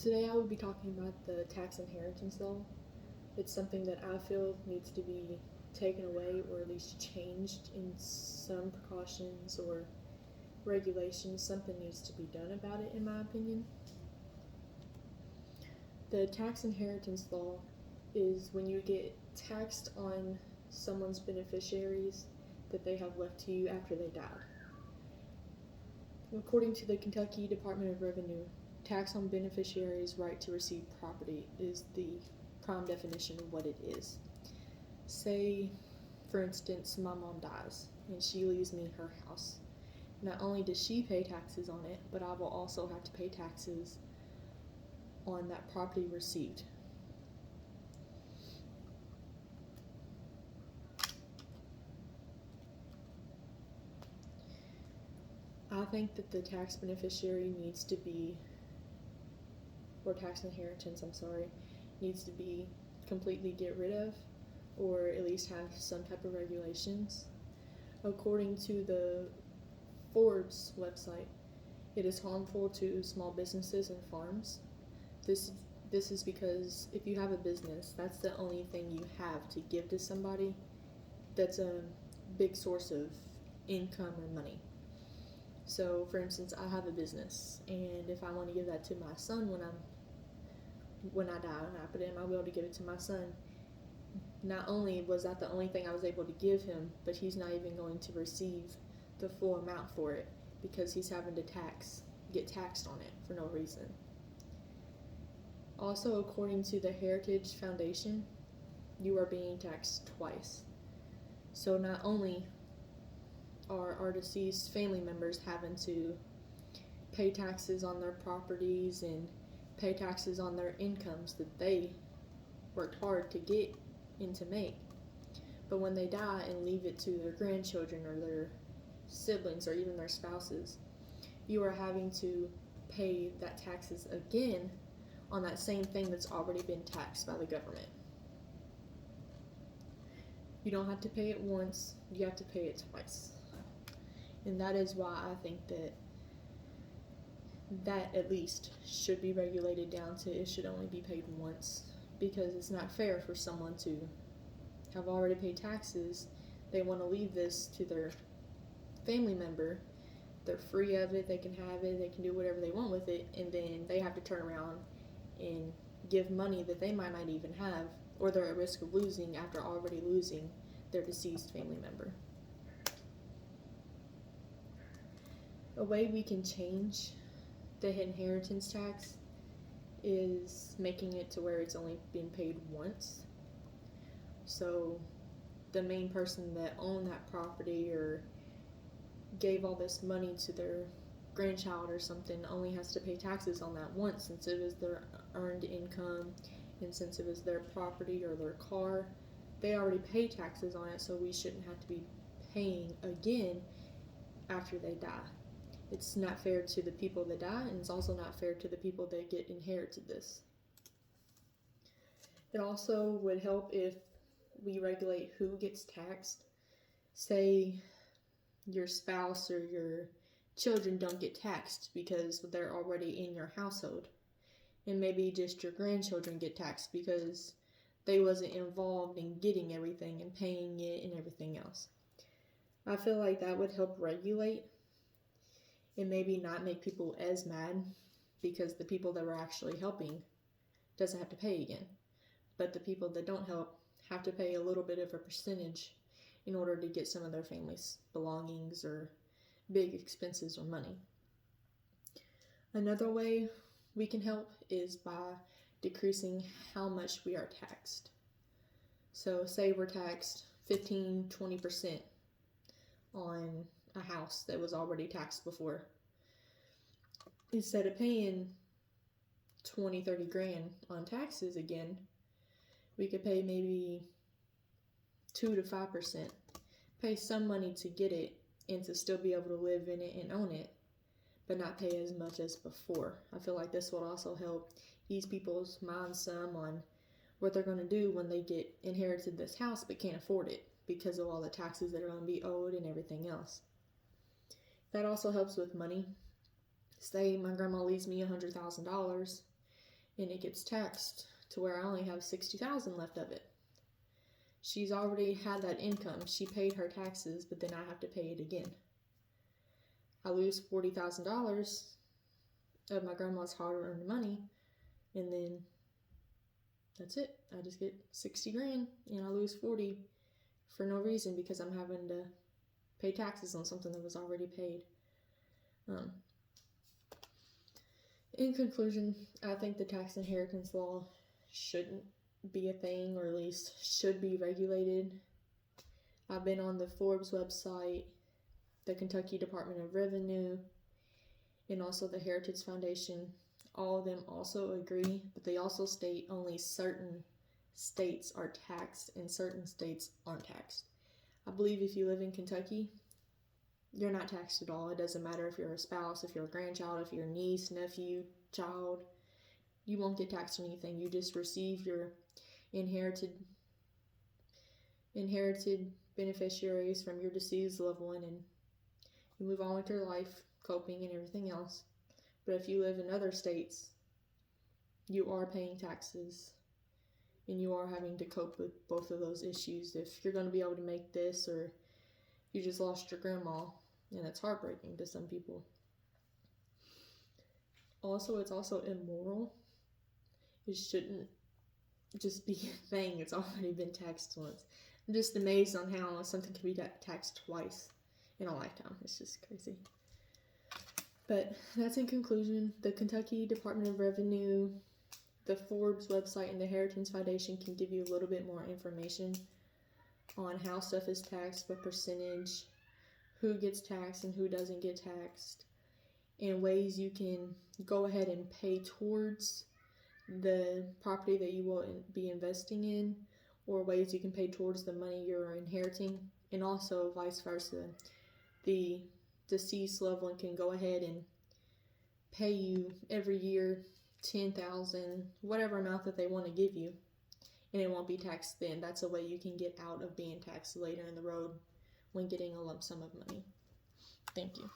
Today I will be talking about the tax inheritance law. It's something that I feel needs to be taken away or at least changed in some precautions or regulations. Something needs to be done about it, in my opinion. The tax inheritance law is when you get taxed on someone's beneficiaries that they have left to you after they died. According to the Kentucky Department of Revenue, tax on beneficiaries' right to receive property is the prime definition of what it is. Say, for instance, my mom dies and she leaves me her house. Not only does she pay taxes on it, but I will also have to pay taxes on that property received. I think that the tax beneficiary needs to be, or tax inheritance, needs to be completely get rid of, or at least have some type of regulations. According to the Forbes website, it is harmful to small businesses and farms. This is because if you have a business, that's the only thing you have to give to somebody. That's a big source of income or money. So, for instance, I have a business, and if I want to give that to my son when I die, and I put it in my will to give it to my son, not only was that the only thing I was able to give him, but he's not even going to receive the full amount for it because he's having to get taxed on it for no reason. Also, according to the Heritage Foundation, you are being taxed twice. So not only are our deceased family members having to pay taxes on their properties and pay taxes on their incomes that they worked hard to get and to make, but when they die and leave it to their grandchildren or their siblings or even their spouses, you are having to pay that taxes again on that same thing that's already been taxed by the government. You don't have to pay it once, you have to pay it twice. And that is why I think that at least should be regulated down to it should only be paid once, because it's not fair for someone to have already paid taxes. They want to leave this to their family member. They're free of it, they can have it, they can do whatever they want with it, and then they have to turn around and give money that they might not even have, or they're at risk of losing after already losing their deceased family member. A way we can change the inheritance tax is making it to where it's only being paid once. So the main person that owned that property or gave all this money to their grandchild or something only has to pay taxes on that once, since it was their earned income and since it was their property or their car. They already pay taxes on it, so we shouldn't have to be paying again after they die. It's not fair to the people that die, and it's also not fair to the people that get inherited this. It also would help if we regulate who gets taxed. Say your spouse or your children don't get taxed because they're already in your household, and maybe just your grandchildren get taxed because they wasn't involved in getting everything and paying it and everything else. I feel like that would help regulate and maybe not make people as mad, because the people that were actually helping doesn't have to pay again, but the people that don't help have to pay a little bit of a percentage in order to get some of their family's belongings or big expenses or money. Another way we can help is by decreasing how much we are taxed. So say we're taxed 15-20% on a house that was already taxed before. Instead of paying 20-30 grand on taxes again, we could pay maybe 2 to 5%. Pay some money to get it and to still be able to live in it and own it, but not pay as much as before. I feel like this will also help ease people's minds some on what they're going to do when they get inherited this house but can't afford it because of all the taxes that are going to be owed and everything else. That also helps with money. Say my grandma leaves me $100,000 and it gets taxed to where I only have $60,000 left of it. She's already had that income. She paid her taxes, but then I have to pay it again. I lose $40,000 of my grandma's hard-earned money, and then that's it. I just get 60 grand, and I lose 40 for no reason because I'm having to pay taxes on something that was already paid. In conclusion, I think the tax inheritance law shouldn't be a thing, or at least should be regulated. I've been on the Forbes website, the Kentucky Department of Revenue, and also the Heritage Foundation. All of them also agree, but they also state only certain states are taxed and certain states aren't taxed. I believe if you live in Kentucky, you're not taxed at all. It doesn't matter if you're a spouse, if you're a grandchild, if you're a niece, nephew, child. You won't get taxed on anything. You just receive your inherited beneficiaries from your deceased loved one, and you move on with your life, coping and everything else. But if you live in other states, you are paying taxes, and you are having to cope with both of those issues. If you're going to be able to make this, or you just lost your grandma, and it's heartbreaking to some people. Also, it's also immoral. It shouldn't just be a thing. It's already been taxed once. I'm just amazed on how something can be taxed twice in a lifetime. It's just crazy. But that's in conclusion. The Kentucky Department of Revenue, the Forbes website, and the Heritage Foundation can give you a little bit more information on how stuff is taxed, what percentage, who gets taxed and who doesn't get taxed, and ways you can go ahead and pay towards the property that you will be investing in, or ways you can pay towards the money you're inheriting, and also vice versa. The deceased loved one can go ahead and pay you every year $10,000, whatever amount that they want to give you, and it won't be taxed then. That's a way you can get out of being taxed later in the road when getting a lump sum of money. Thank you.